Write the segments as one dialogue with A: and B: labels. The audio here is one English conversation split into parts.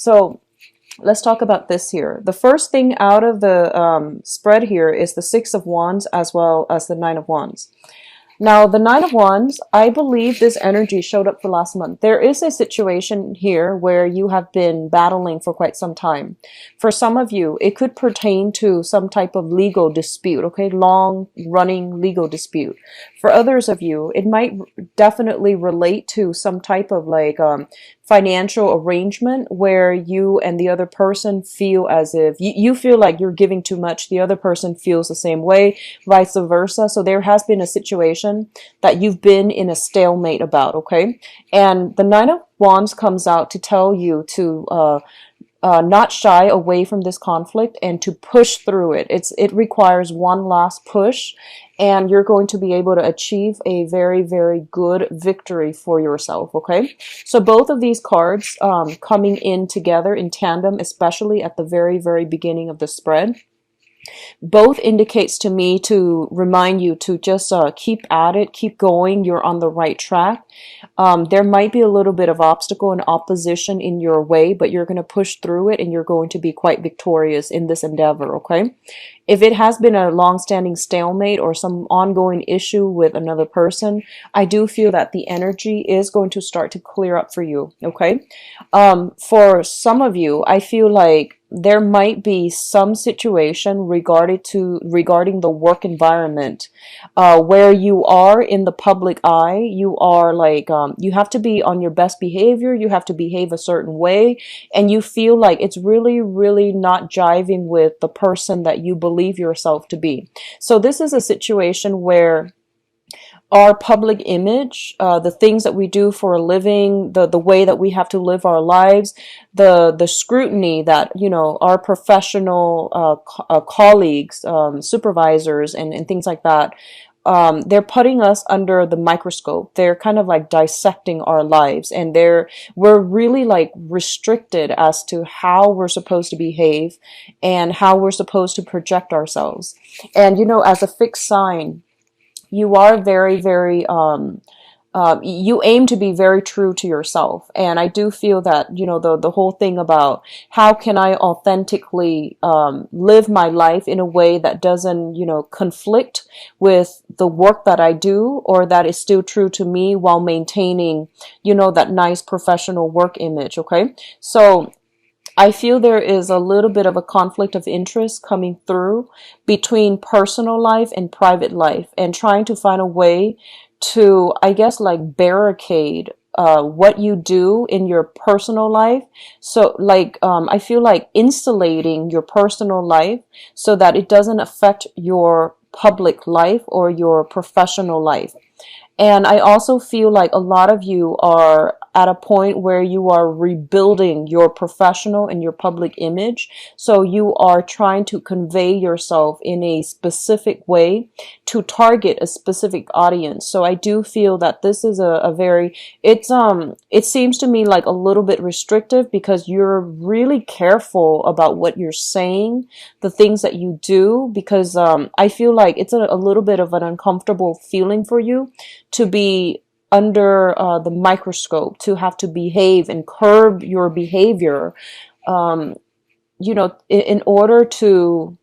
A: So let's talk about this here. The first thing out of the spread here is the Six of Wands as well as the Nine of Wands. Now, the Nine of Wands, I believe this energy showed up for last month. There is a situation here where you have been battling for quite some time. For some of you, it could pertain to some type of legal dispute, okay? Long-running legal dispute. For others of you, it might definitely relate to some type of like financial arrangement where you and the other person feel as if you feel like you're giving too much, the other person feels the same way, vice versa. So there has been a situation that you've been in a stalemate about, okay? And the Nine of Wands comes out to tell you to not shy away from this conflict and to push through it. It requires one last push, and you're going to be able to achieve a very, very good victory for yourself, okay? So both of these cards coming in together in tandem, especially at the very, very beginning of the spread, both indicates to me to remind you to just keep at it, keep going. You're on the right track. There might be a little bit of obstacle and opposition in your way, but you're going to push through it and you're going to be quite victorious in this endeavor, okay? If it has been a long-standing stalemate or some ongoing issue with another person, I do feel that the energy is going to start to clear up for you, okay? For some of you, I feel like there might be some situation regarding the work environment where you are in the public eye. You are like you have to be on your best behavior, you have to behave a certain way, and you feel like it's really, really not jiving with the person that you believe yourself to be. So this is a situation where our public image, the things that we do for a living, the way that we have to live our lives, the scrutiny that, you know, our professional colleagues, supervisors and things like that, they're putting us under the microscope. They're kind of like dissecting our lives, and we're really like restricted as to how we're supposed to behave and how we're supposed to project ourselves. And, you know, as a fixed sign, you are very, very, you aim to be very true to yourself. And I do feel that, you know, the whole thing about how can I authentically live my life in a way that doesn't, you know, conflict with the work that I do, or that is still true to me while maintaining, you know, that nice professional work image, okay? So I feel there is a little bit of a conflict of interest coming through between personal life and private life, and trying to find a way to, I guess, like barricade what you do in your personal life. So like, I feel like insulating your personal life so that it doesn't affect your public life or your professional life. And I also feel like a lot of you are at a point where you are rebuilding your professional and your public image. So you are trying to convey yourself in a specific way to target a specific audience. So I do feel that this is a very, it seems to me like a little bit restrictive, because you're really careful about what you're saying, the things that you do, because I feel like it's a little bit of an uncomfortable feeling for you to be under the microscope, to have to behave and curb your behavior, you know, in order to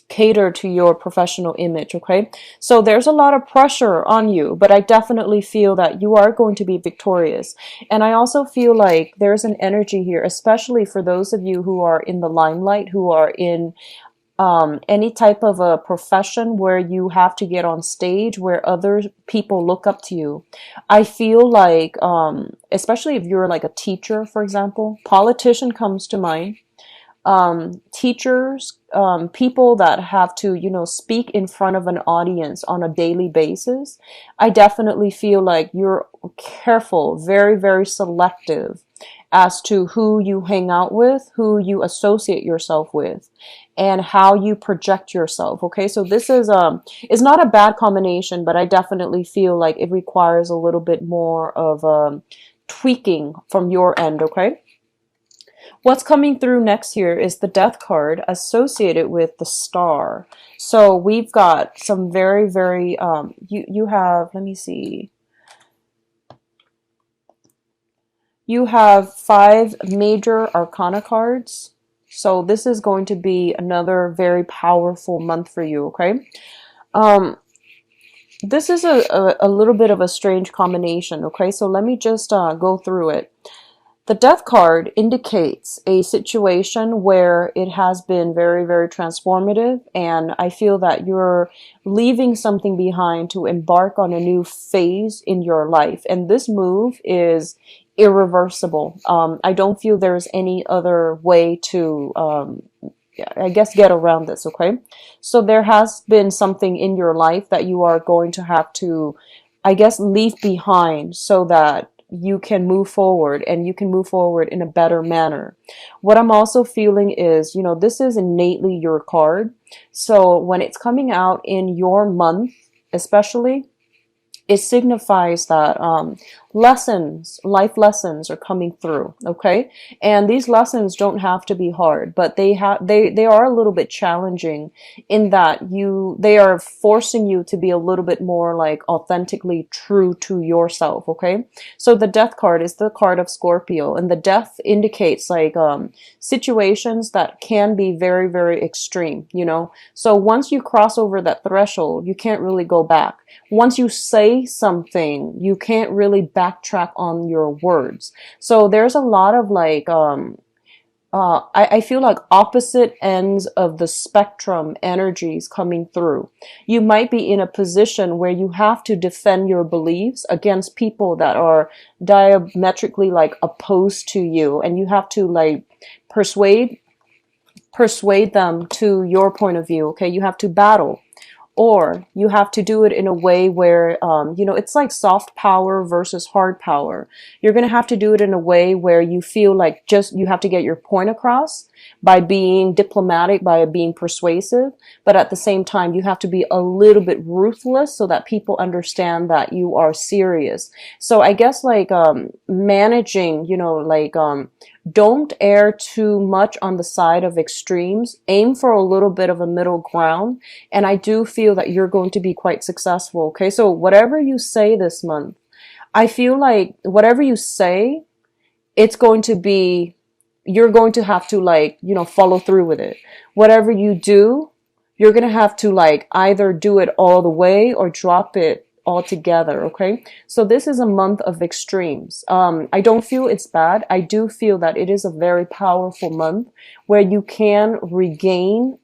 A: cater to your professional image, okay? So there's a lot of pressure on you, but I definitely feel that you are going to be victorious. And I also feel like there's an energy here, especially for those of you who are in the limelight, who are in any type of a profession where you have to get on stage, where other people look up to you. I feel like, especially if you're like a teacher, for example, politician comes to mind, teachers, people that have to, you know, speak in front of an audience on a daily basis. I definitely feel like you're careful, very, very selective as to who you hang out with, who you associate yourself with, and how you project yourself. Okay, so this is not a bad combination, but I definitely feel like it requires a little bit more of tweaking from your end. Okay, what's coming through next here is the Death card associated with the Star. So we've got some very, very you have, let me see, You have 5 major arcana cards. So this is going to be another very powerful month for you, okay? Um, this is a little bit of a strange combination, okay? So let me just go through it. The death card indicates a situation where it has been very, very transformative, and I feel that you're leaving something behind to embark on a new phase in your life. And this move is irreversible. I don't feel there's any other way to, I guess, get around this, okay? So there has been something in your life that you are going to have to, I guess, leave behind so that you can move forward, and you can move forward in a better manner. What I'm also feeling is, this is innately your card. So when it's coming out in your month, especially, it signifies that life lessons are coming through, okay? And these lessons don't have to be hard, but they are a little bit challenging in that they are forcing you to be a little bit more like authentically true to yourself, okay? So the death card is the card of Scorpio, and the death indicates like situations that can be very, very extreme. So once you cross over that threshold, you can't really go back. Once you say something, you can't really backtrack on your words. So there's a lot of like, I feel like opposite ends of the spectrum energies coming through. You might be in a position where you have to defend your beliefs against people that are diametrically like opposed to you, and you have to like persuade them to your point of view. Okay, you have to battle. Or you have to do it in a way where, it's like soft power versus hard power. You're going to have to do it in a way where you feel like just you have to get your point across by being diplomatic, by being persuasive. But at the same time, you have to be a little bit ruthless so that people understand that you are serious. So I guess like managing, don't err too much on the side of extremes. Aim for a little bit of a middle ground. And I do feel that you're going to be quite successful. Okay. So whatever you say this month, I feel like whatever you say, it's going to be, you're going to have to like, follow through with it. Whatever you do, you're going to have to like either do it all the way or drop it altogether. Okay. So this is a month of extremes. I don't feel it's bad. I do feel that it is a very powerful month where you can regain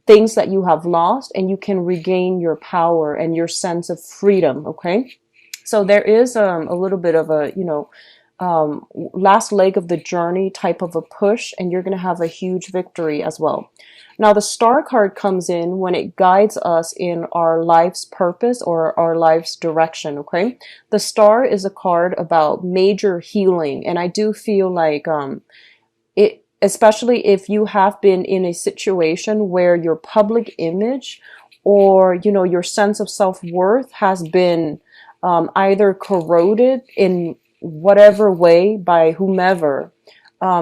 A: things that you have lost, and you can regain your power and your sense of freedom. Okay. So there is a little bit of a, last leg of the journey type of a push, and you're going to have a huge victory as well. Now, the star card comes in when it guides us in our life's purpose or our life's direction, okay? The star is a card about major healing, and I do feel like it, especially if you have been in a situation where your public image or, your sense of self-worth has been either corroded in whatever way by whomever.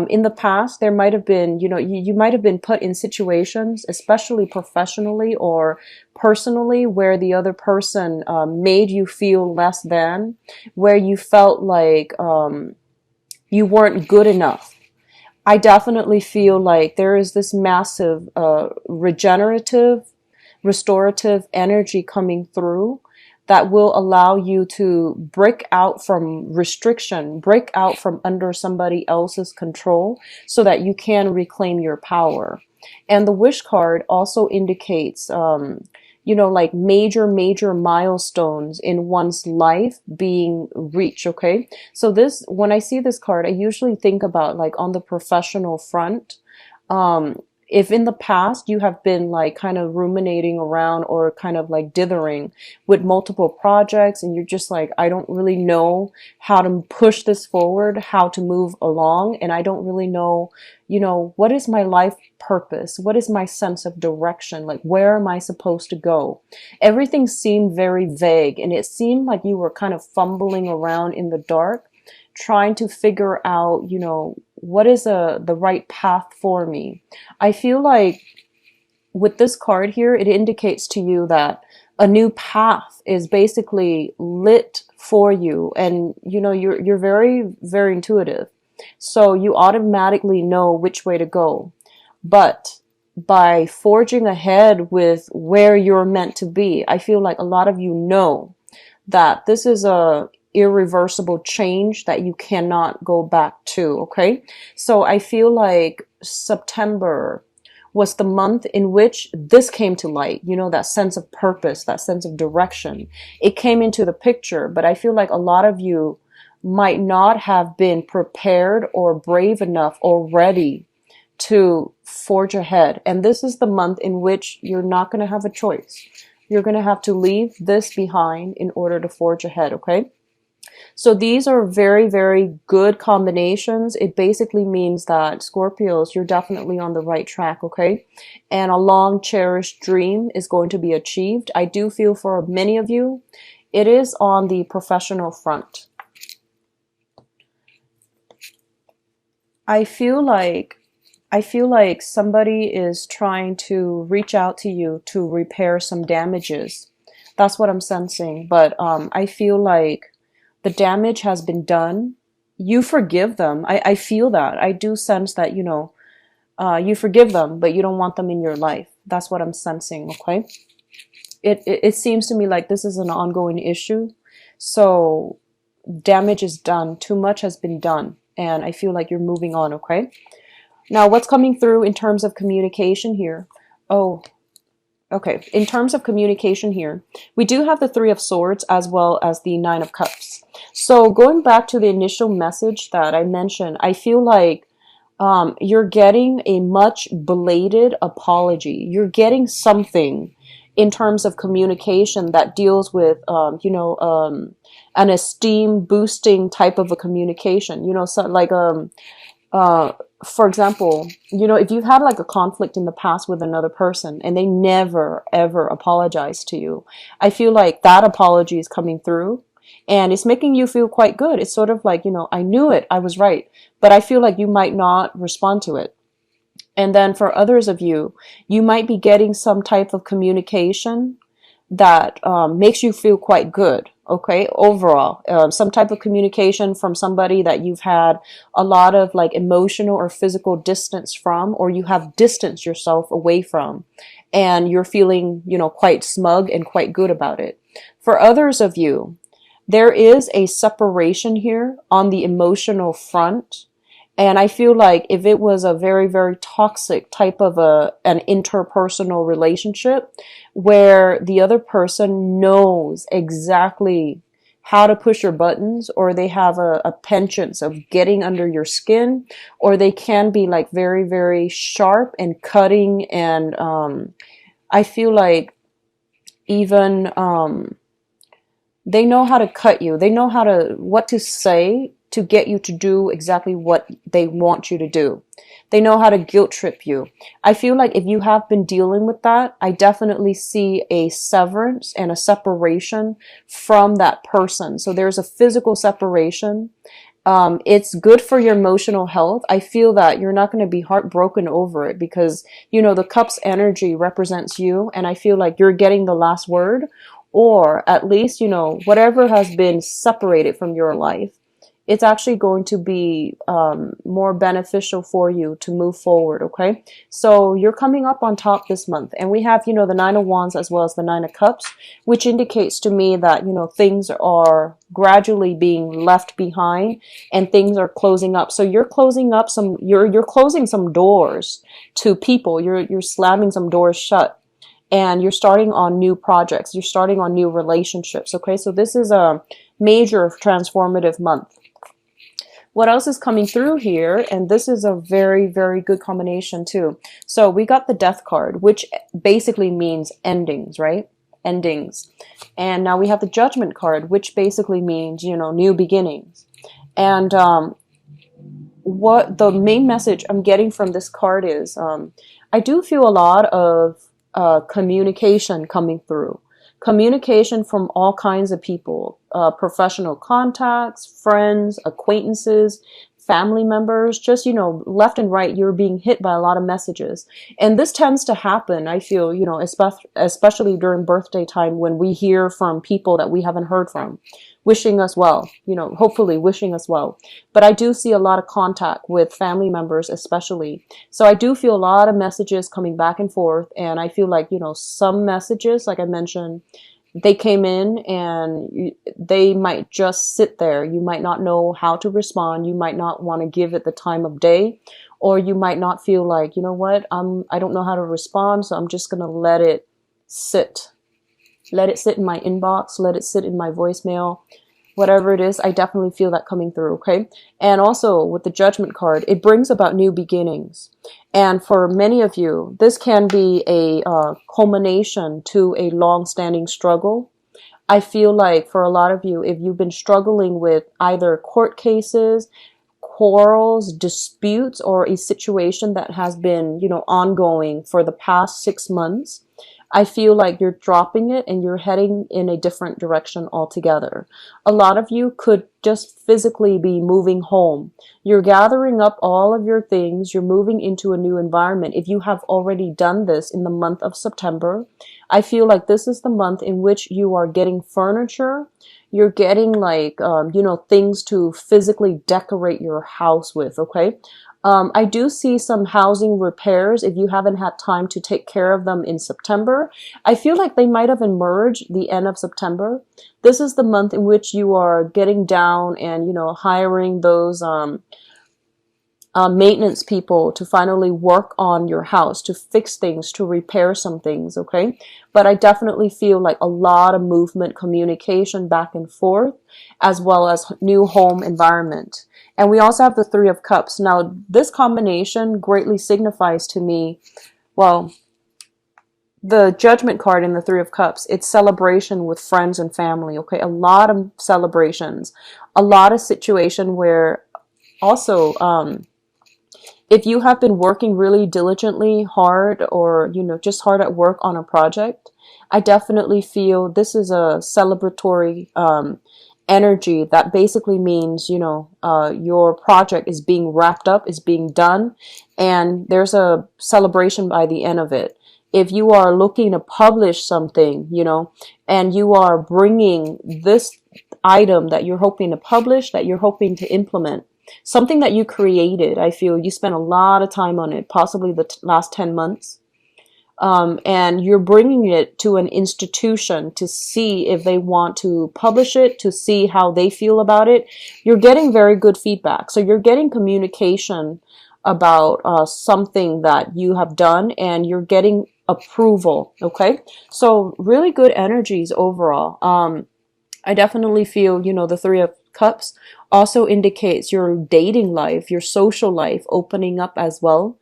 A: In the past, there might have been, you might have been put in situations, especially professionally or personally, where the other person made you feel less than, where you felt like you weren't good enough. I definitely feel like there is this massive restorative energy coming through that will allow you to break out from restriction, break out from under somebody else's control so that you can reclaim your power. And the wish card also indicates, like major milestones in one's life being reached, okay? So when I see this card, I usually think about like on the professional front. If in the past you have been like kind of ruminating around or kind of like dithering with multiple projects, and you're just like, I don't really know how to push this forward, how to move along, and I don't really know, what is my life purpose? What is my sense of direction? Like, where am I supposed to go? Everything seemed very vague, and it seemed like you were kind of fumbling around in the dark, trying to figure out, what is the right path for me. I feel like with this card here, it indicates to you that a new path is basically lit for you, and you're very, very intuitive, so you automatically know which way to go. But by forging ahead with where you're meant to be, I feel like a lot of you know that this is a irreversible change that you cannot go back to. Okay, so I feel like September was the month in which this came to light, that sense of purpose, that sense of direction. It came into the picture, but I feel like a lot of you might not have been prepared or brave enough or ready to forge ahead. And this is the month in which you're not going to have a choice. You're going to have to leave this behind in order to forge ahead, okay? So these are very, very good combinations. It basically means that Scorpios, you're definitely on the right track, okay? And a long cherished dream is going to be achieved. I do feel for many of you, it is on the professional front. I feel like somebody is trying to reach out to you to repair some damages. That's what I'm sensing. But I feel like the damage has been done. You forgive them. I feel that. I do sense that, you forgive them, but you don't want them in your life. That's what I'm sensing, okay? It seems to me like this is an ongoing issue. So damage is done. Too much has been done. And I feel like you're moving on, okay? Now, what's coming through in terms of communication here? Oh, okay. In terms of communication here, we do have the Three of Swords as well as the Nine of Cups. So going back to the initial message that I mentioned, I feel like you're getting a much belated apology. You're getting something in terms of communication that deals with, an esteem boosting type of a communication. So like, for example, if you've had like a conflict in the past with another person and they never, ever apologize to you, I feel like that apology is coming through and it's making you feel quite good. It's sort of like, I knew it, I was right, but I feel like you might not respond to it. And then for others of you, you might be getting some type of communication that makes you feel quite good. Okay, overall, some type of communication from somebody that you've had a lot of like emotional or physical distance from, or you have distanced yourself away from, and you're feeling, quite smug and quite good about it. For others of you, there is a separation here on the emotional front. And I feel like if it was a very, very toxic type of an interpersonal relationship where the other person knows exactly how to push your buttons, or they have a penchant of getting under your skin, or they can be like very, very sharp and cutting. And I feel like even they know how to cut you. They know what to say to get you to do exactly what they want you to do. They know how to guilt trip you. I feel like if you have been dealing with that, I definitely see a severance and a separation from that person. So there's a physical separation. It's good for your emotional health. I feel that you're not going to be heartbroken over it because, the cup's energy represents you. And I feel like you're getting the last word, or at least, whatever has been separated from your life, it's actually going to be more beneficial for you to move forward, okay? So you're coming up on top this month. And we have, the Nine of Wands as well as the Nine of Cups, which indicates to me that, things are gradually being left behind and things are closing up. So you're closing up you're closing some doors to people. You're slamming some doors shut. And you're starting on new projects. You're starting on new relationships, okay? So this is a major transformative month. What else is coming through here? And this is a very, very good combination too. So we got the Death card, which basically means endings, right? Endings. And now we have the Judgment card, which basically means, new beginnings. And what the main message I'm getting from this card is, I do feel a lot of communication coming through. Communication from all kinds of people, professional contacts, friends, acquaintances, family members, just, left and right, you're being hit by a lot of messages. And this tends to happen, I feel, especially during birthday time, when we hear from people that we haven't heard from, wishing us well, hopefully wishing us well. But I do see a lot of contact with family members, especially. So I do feel a lot of messages coming back and forth. And I feel like, some messages, like I mentioned, they came in and they might just sit there. You might not know how to respond. You might not want to give it the time of day, or you might not feel like, you know what, I don't know how to respond, so I'm just going to let it sit. Let it sit in my inbox, let it sit in my voicemail, whatever it is. I definitely feel that coming through, okay? And also with the Judgment card, it brings about new beginnings. And for many of you, this can be a culmination to a long-standing struggle. I feel like for a lot of you, if you've been struggling with either court cases, quarrels, disputes, or a situation that has been, ongoing for the past 6 months, I feel like you're dropping it and you're heading in a different direction altogether. A lot of you could just physically be moving home. You're gathering up all of your things. You're moving into a new environment. If you have already done this in the month of September, I feel like this is the month in which you are getting furniture. You're getting like, things to physically decorate your house with, okay? I do see some housing repairs if you haven't had time to take care of them in September. I feel like they might have emerged the end of September. This is the month in which you are getting down and, hiring those maintenance people to finally work on your house, to fix things, to repair some things, okay? But I definitely feel like a lot of movement, communication back and forth, as well as new home environment. And we also have the Three of Cups. Now, this combination greatly signifies to me, well, the Judgment card in the Three of Cups, it's celebration with friends and family, okay? A lot of celebrations, a lot of situation where also, if you have been working really diligently hard, or, just hard at work on a project, I definitely feel this is a celebratory energy that basically means, your project is being wrapped up, is being done, and there's a celebration by the end of it. If you are looking to publish something, and you are bringing this item that you're hoping to publish, that you're hoping to implement, something that you created, I feel you spent a lot of time on it, possibly the last 10 months. And you're bringing it to an institution to see if they want to publish it, to see how they feel about it. You're getting very good feedback. So you're getting communication about something that you have done, and you're getting approval, okay? So really good energies overall. I definitely feel, the Three of Cups also indicates your dating life, your social life opening up as well.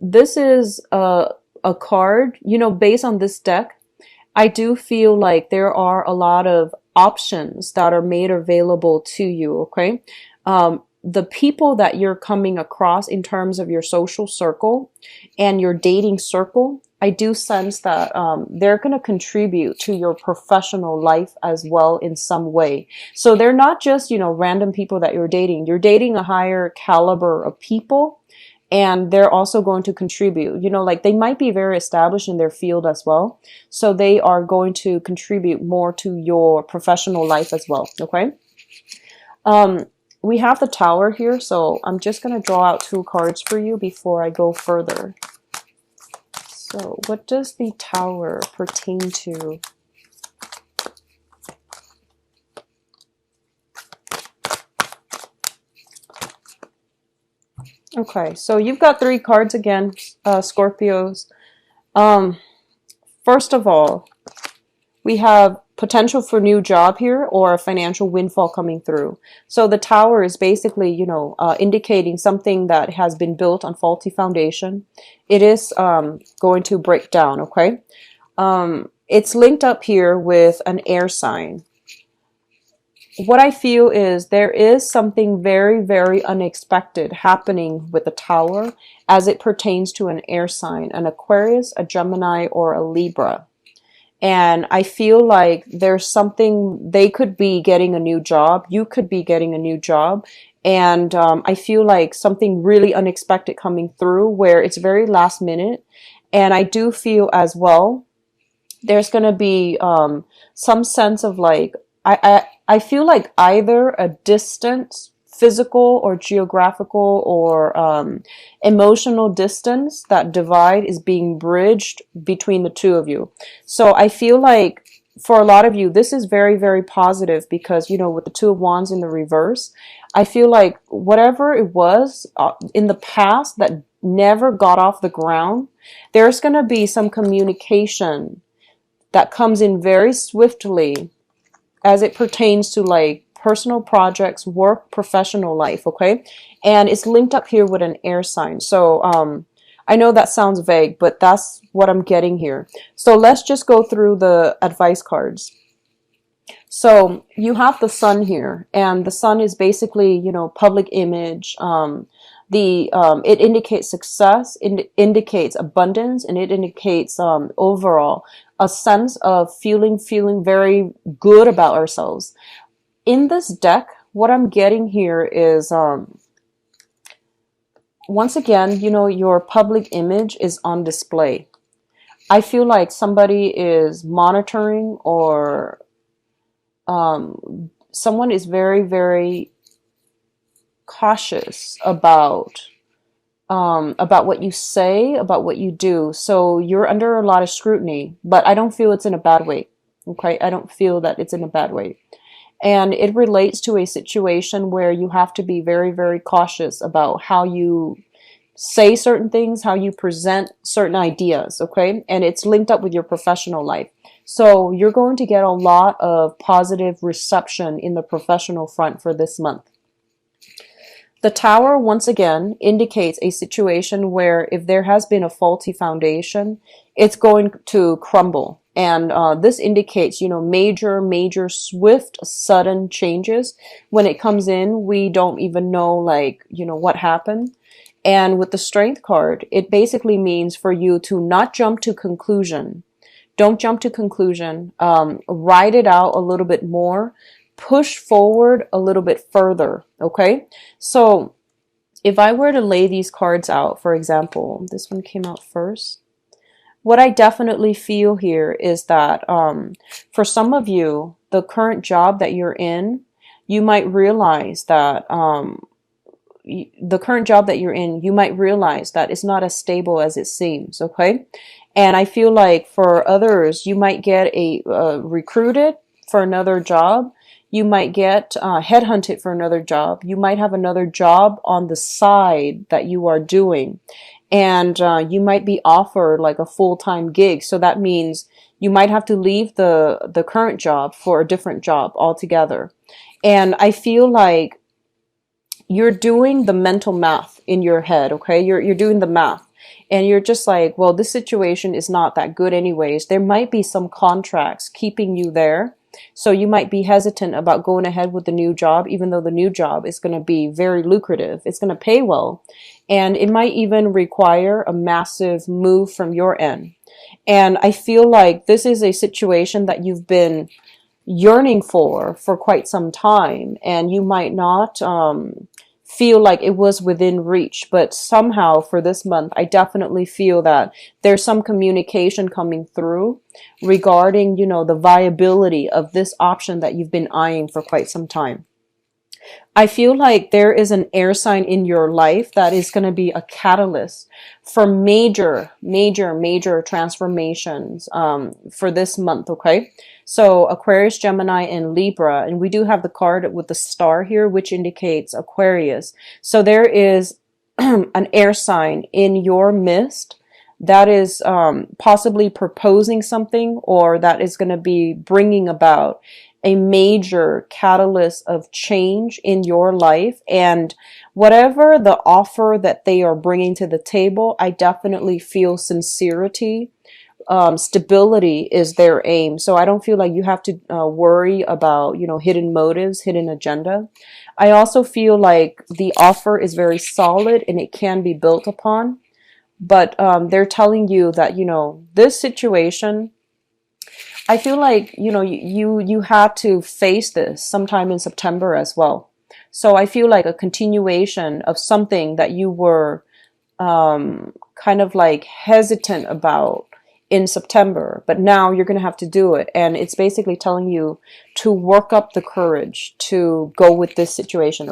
A: This is a card, based on this deck. I do feel like there are a lot of options that are made available to you, okay? The people that you're coming across in terms of your social circle and your dating circle, I do sense that they're going to contribute to your professional life as well in some way. So they're not just, random people that you're dating. You're dating a higher caliber of people, and they're also going to contribute. Like they might be very established in their field as well. So they are going to contribute more to your professional life as well, okay? We have the Tower here, so I'm just going to draw out 2 cards for you before I go further. So what does the Tower pertain to? Okay, so you've got 3 cards again, Scorpios. First of all, we have potential for new job here, or a financial windfall coming through. So the Tower is basically, indicating something that has been built on faulty foundation. It is going to break down, okay? It's linked up here with an air sign. What I feel is there is something very, very unexpected happening with the Tower as it pertains to an air sign, an Aquarius, a Gemini, or a Libra. And I feel like there's something, they could be getting a new job. You could be getting a new job. And I feel like something really unexpected coming through where it's very last minute. And I do feel as well there's going to be some sense of like I feel like either a distance, physical or geographical or emotional distance, that divide is being bridged between the two of you. So I feel like for a lot of you this is very, very positive because, you know, with the Two of Wands in the reverse, I feel like whatever it was in the past that never got off the ground, there's going to be some communication that comes in very swiftly as it pertains to like personal projects, work, professional life, okay? And it's linked up here with an air sign. So I know that sounds vague, but that's what I'm getting here. So let's just go through the advice cards. So you have the Sun here, and the Sun is basically, you know, public image. It indicates success, it indicates abundance, and it indicates overall a sense of feeling very good about ourselves. In this deck, what I'm getting here is once again, you know, your public image is on display. I feel like somebody is monitoring, or someone is very, very cautious about what you say, about what you do. So you're under a lot of scrutiny, but I don't feel it's in a bad way. Okay, I don't feel that it's in a bad way. And it relates to a situation where you have to be very, very cautious about how you say certain things, how you present certain ideas, okay? And it's linked up with your professional life. So you're going to get a lot of positive reception in the professional front for this month. The Tower, once again, indicates a situation where if there has been a faulty foundation, it's going to crumble. And this indicates, you know, major, swift, sudden changes. When it comes in, we don't even know, like, you know, what happened. And with the Strength card, it basically means for you to not jump to conclusion. Don't jump to conclusion. Ride it out a little bit more. Push forward a little bit further, okay? So if I were to lay these cards out, for example, this one came out first. What I definitely feel here is that for some of you, the current job that you're in, you might realize that you might realize that it's not as stable as it seems, okay? And I feel like for others, you might get recruited for another job. You might get headhunted for another job. You might have another job on the side that you are doing. And you might be offered like a full-time gig. So that means you might have to leave the current job for a different job altogether. And I feel like you're doing the mental math in your head, okay? You're doing the math. And you're just like, well, this situation is not that good anyways. There might be some contracts keeping you there. So you might be hesitant about going ahead with the new job, even though the new job is going to be very lucrative. It's going to pay well. And it might even require a massive move from your end. And I feel like this is a situation that you've been yearning for quite some time. And you might not feel like it was within reach, but somehow for this month, I definitely feel that there's some communication coming through regarding, you know, the viability of this option that you've been eyeing for quite some time. I feel like there is an air sign in your life that is going to be a catalyst for major transformations for this month, okay? So Aquarius, Gemini, and Libra, and we do have the card with the star here, which indicates Aquarius. So there is an air sign in your midst that is possibly proposing something, or that is going to be bringing about a major catalyst of change in your life. And whatever the offer that they are bringing to the table, I definitely feel sincerity. Stability is their aim. So I don't feel like you have to worry about, you know, hidden motives, hidden agenda. I also feel like the offer is very solid and it can be built upon. But they're telling you that, you know, this situation, I feel like, you know, you had to face this sometime in September as well. So I feel like a continuation of something that you were kind of like hesitant about in September, but now you're going to have to do it. And it's basically telling you to work up the courage to go with this situation.